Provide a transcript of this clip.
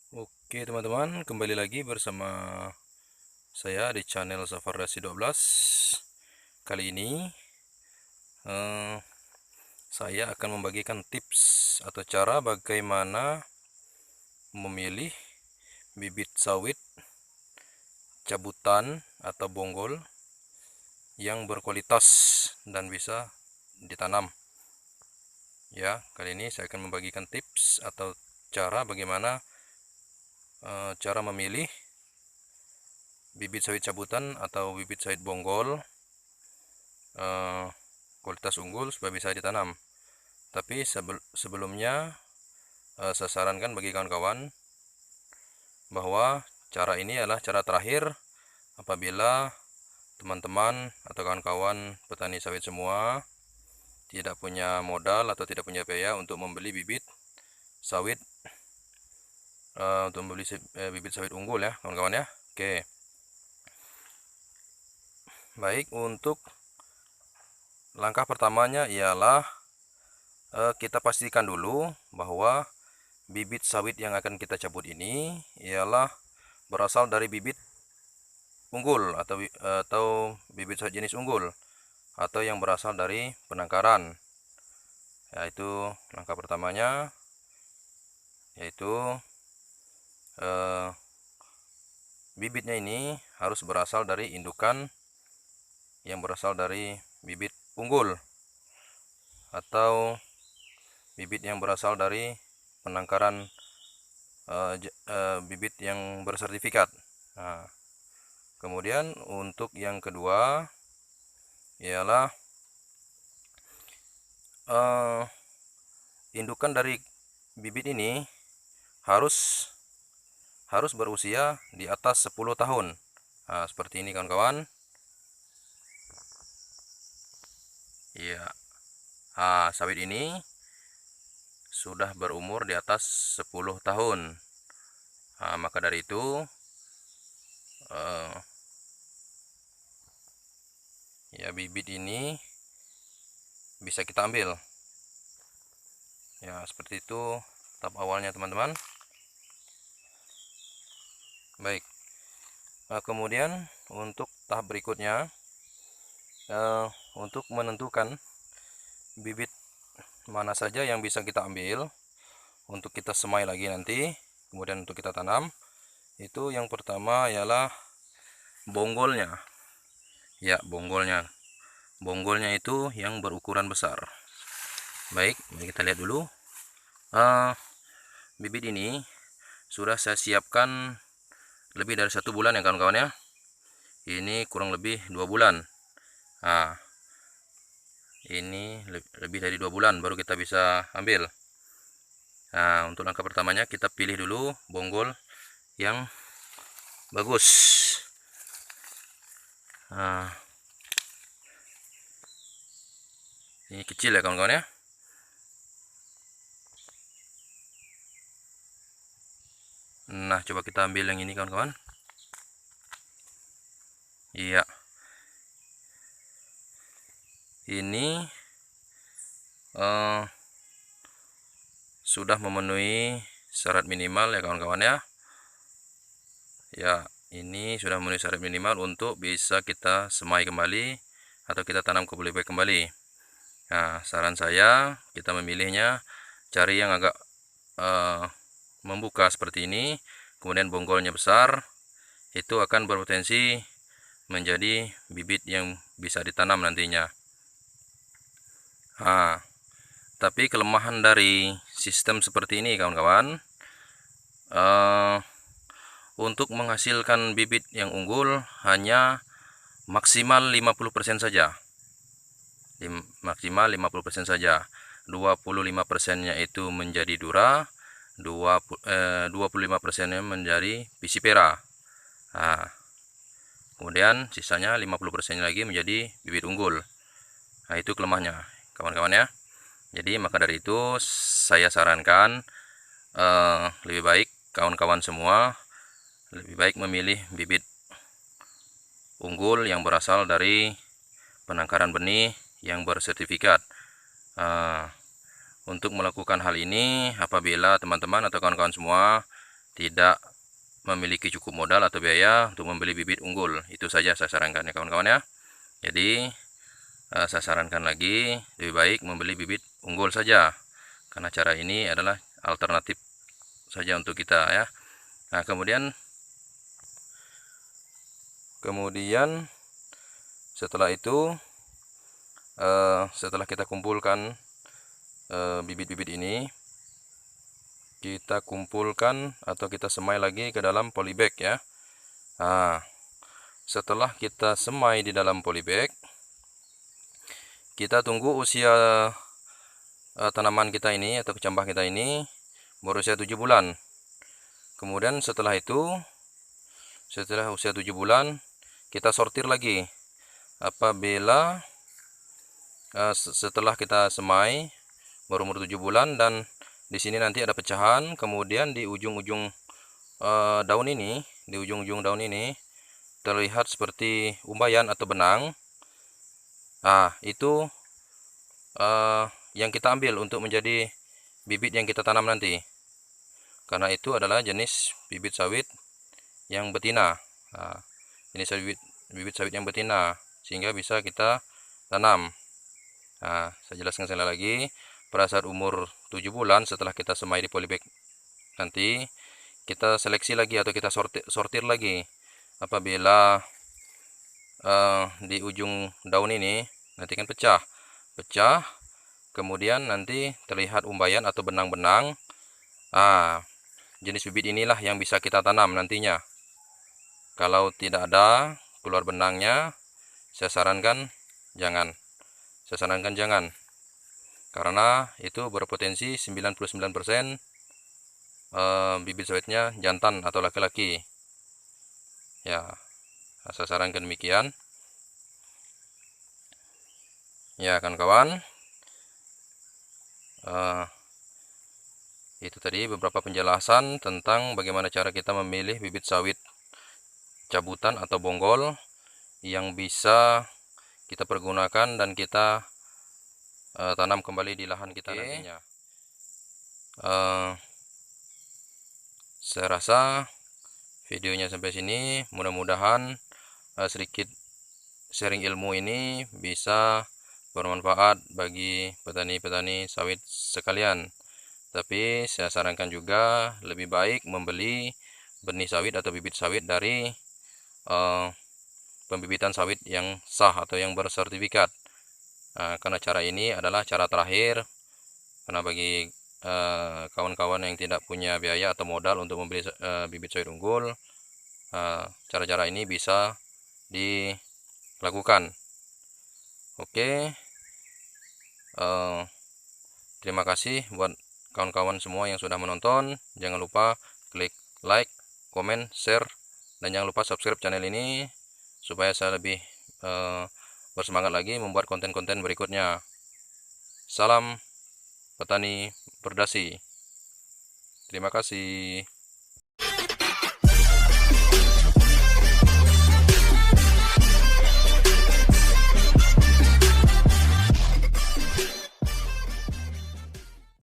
Oke teman-teman, kembali lagi bersama saya di channel Safarasi 12. Kali ini saya akan membagikan tips atau cara bagaimana memilih bibit sawit cabutan atau bonggol yang berkualitas dan bisa ditanam. Ya, kali ini saya akan membagikan tips atau cara bagaimana cara memilih bibit sawit cabutan atau bibit sawit bonggol kualitas unggul supaya bisa ditanam. Tapi sebelumnya saya sarankan bagi kawan-kawan bahwa cara ini adalah cara terakhir apabila teman-teman atau kawan-kawan petani sawit semua tidak punya modal atau tidak punya biaya untuk membeli bibit sawit bibit sawit unggul ya kawan-kawan ya. Oke. Baik, untuk langkah pertamanya ialah kita pastikan dulu bahwa bibit sawit yang akan kita cabut ini ialah berasal dari bibit unggul atau bibit sawit jenis unggul atau yang berasal dari penangkaran. Yaitu langkah pertamanya yaitu bibitnya ini harus berasal dari indukan yang berasal dari bibit unggul atau bibit yang berasal dari penangkaran bibit yang bersertifikat. Nah, kemudian untuk yang kedua ialah indukan dari bibit ini harus berusia di atas 10 tahun. Nah, seperti ini kawan-kawan. Iya. Nah, sawit ini sudah berumur di atas 10 tahun. Nah, maka dari itu ya bibit ini bisa kita ambil. Ya, seperti itu tahap awalnya teman-teman. Baik. Nah, kemudian untuk tahap berikutnya untuk menentukan bibit mana saja yang bisa kita ambil untuk kita semai lagi nanti, kemudian untuk kita tanam, itu yang pertama ialah bonggolnya. Ya, bonggolnya. Bonggolnya itu yang berukuran besar. Baik, mari kita lihat dulu. Bibit ini sudah saya siapkan lebih dari 1 bulan ya kawan-kawan ya. Ini kurang lebih 2 bulan. Nah, ini lebih dari 2 bulan baru kita bisa ambil. Nah, untuk langkah pertamanya kita pilih dulu bonggol yang bagus. Nah, ini kecil ya kawan-kawan ya. Nah, coba kita ambil yang ini kawan-kawan. Iya. Ini sudah memenuhi syarat minimal ya kawan-kawan ya. Ya, ini sudah memenuhi syarat minimal untuk bisa kita semai kembali atau kita tanam ke polybag kembali. Nah, saran saya kita memilihnya cari yang agak membuka seperti ini, kemudian bonggolnya besar, itu akan berpotensi menjadi bibit yang bisa ditanam nantinya. Nah, tapi kelemahan dari sistem seperti ini kawan-kawan, untuk menghasilkan bibit yang unggul hanya maksimal 50% saja. Maksimal 50% saja. 25%-nya itu menjadi dura, 25%-nya menjadi pisipera. Nah, kemudian sisanya 50% lagi menjadi bibit unggul. Nah, itu kelemahannya kawan-kawan ya. Jadi maka dari itu saya sarankan lebih baik kawan-kawan semua lebih baik memilih bibit unggul yang berasal dari penangkaran benih yang bersertifikat. Untuk melakukan hal ini, apabila teman-teman atau kawan-kawan semua tidak memiliki cukup modal atau biaya untuk membeli bibit unggul. Itu saja saya sarankan ya kawan-kawan ya. Jadi saya sarankan lagi lebih baik membeli bibit unggul saja, karena cara ini adalah alternatif saja untuk kita ya. Nah, kemudian setelah itu setelah kita kumpulkan bibit-bibit ini, kita kumpulkan atau kita semai lagi ke dalam polybag ya. Nah, setelah kita semai di dalam polybag, kita tunggu usia tanaman kita ini atau kecambah kita ini berusia 7 bulan. Kemudian setelah usia 7 bulan, kita sortir lagi. Apabila setelah kita semai berumur 7 bulan dan di sini nanti ada pecahan, kemudian di ujung-ujung daun ini, terlihat seperti umbayan atau benang. Nah, itu yang kita ambil untuk menjadi bibit yang kita tanam nanti. Karena itu adalah jenis bibit sawit yang betina. Nah, jenis bibit sawit yang betina, sehingga bisa kita tanam. Nah, saya jelaskan sekali lagi. Pada saat umur 7 bulan setelah kita semai di polybag nanti, kita seleksi lagi atau kita sortir lagi. Apabila di ujung daun ini nanti kan pecah, kemudian nanti terlihat umbayan atau benang-benang. Jenis bibit inilah yang bisa kita tanam nantinya. Kalau tidak ada keluar benangnya, saya sarankan jangan. Karena itu berpotensi 99% bibit sawitnya jantan atau laki-laki. Ya, saya sarankan demikian. Ya, kawan-kawan. Itu tadi beberapa penjelasan tentang bagaimana cara kita memilih bibit sawit cabutan atau bonggol yang bisa kita pergunakan dan kita tanam kembali di lahan kita nantinya. Saya rasa videonya sampai sini, mudah-mudahan sedikit sharing ilmu ini bisa bermanfaat bagi petani-petani sawit sekalian. Tapi saya sarankan juga lebih baik membeli benih sawit atau bibit sawit dari pembibitan sawit yang sah atau yang bersertifikat. Karena cara ini adalah cara terakhir, karena bagi kawan-kawan yang tidak punya biaya atau modal untuk membeli bibit sawit unggul, cara-cara ini bisa dilakukan. Oke, terima kasih buat kawan-kawan semua yang sudah menonton. Jangan lupa klik like, komen, share, dan jangan lupa subscribe channel ini supaya saya lebih bersemangat lagi membuat konten-konten berikutnya. Salam petani berdasi. Terima kasih.